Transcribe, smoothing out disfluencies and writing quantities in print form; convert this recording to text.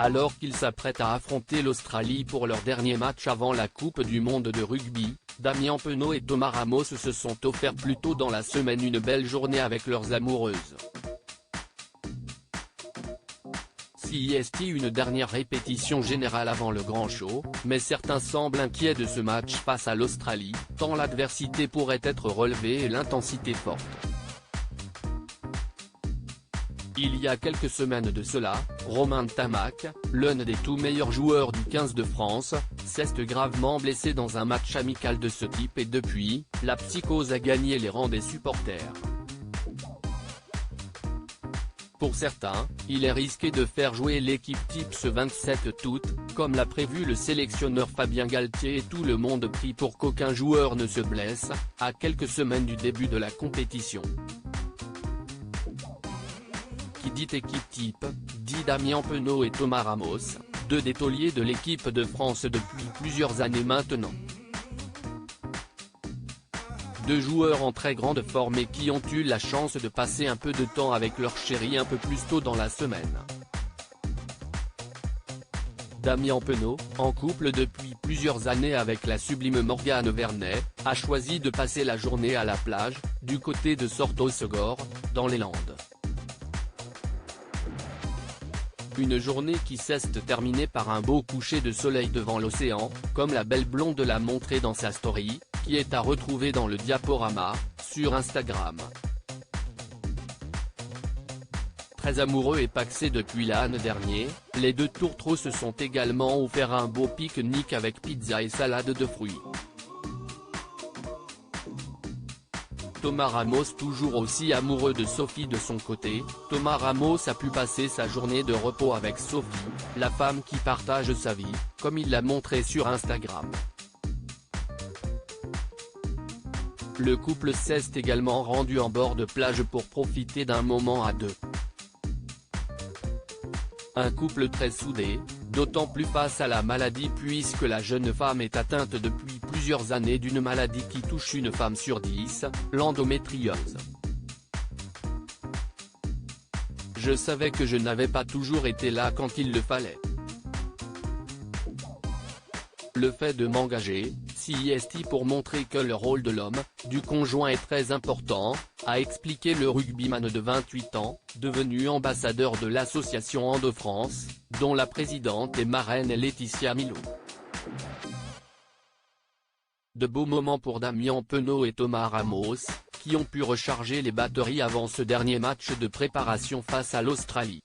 Alors qu'ils s'apprêtent à affronter l'Australie pour leur dernier match avant la Coupe du monde de rugby, Damien Penaud et Thomas Ramos se sont offerts plus tôt dans la semaine une belle journée avec leurs amoureuses. CIST une dernière répétition générale avant le grand show, mais certains semblent inquiets de ce match face à l'Australie, tant l'adversité pourrait être relevée et l'intensité forte. Il y a quelques semaines de cela, Romain Ntamack, l'un des tout meilleurs joueurs du 15 de France, s'est gravement blessé dans un match amical de ce type et depuis, la psychose a gagné les rangs des supporters. Pour certains, il est risqué de faire jouer l'équipe type ce 27 août, comme l'a prévu le sélectionneur Fabien Galtier et tout le monde prie pour qu'aucun joueur ne se blesse, à quelques semaines du début de la compétition. Qui dit équipe type, dit Damien Penaud et Thomas Ramos, deux des tauliers de l'équipe de France depuis plusieurs années maintenant. Deux joueurs en très grande forme et qui ont eu la chance de passer un peu de temps avec leur chérie un peu plus tôt dans la semaine. Damien Penaud, en couple depuis plusieurs années avec la sublime Morgane Vernet, a choisi de passer la journée à la plage, du côté de Sortos-Segor, dans les Landes. Une journée qui s'est terminée par un beau coucher de soleil devant l'océan, comme la belle blonde l'a montré dans sa story, qui est à retrouver dans le diaporama, sur Instagram. Très amoureux et pacsés depuis l'an dernier, les deux tourtereaux se sont également offert un beau pique-nique avec pizza et salade de fruits. Thomas Ramos toujours aussi amoureux de Sophie de son côté, Thomas Ramos a pu passer sa journée de repos avec Sophie, la femme qui partage sa vie, comme il l'a montré sur Instagram. Le couple s'est également rendu en bord de plage pour profiter d'un moment à deux. Un couple très soudé, d'autant plus face à la maladie puisque la jeune femme est atteinte depuis plusieurs années d'une maladie qui touche une femme sur 10, l'endométriose. Je savais que je n'avais pas toujours été là quand il le fallait. Le fait de m'engager, CIST pour montrer que le rôle de l'homme, du conjoint est très important, a expliqué le rugbyman de 28 ans, devenu ambassadeur de l'association Endo-France, dont la présidente et marraine est Laetitia Milot. De beaux moments pour Damien Penaud et Thomas Ramos, qui ont pu recharger les batteries avant ce dernier match de préparation face à l'Australie.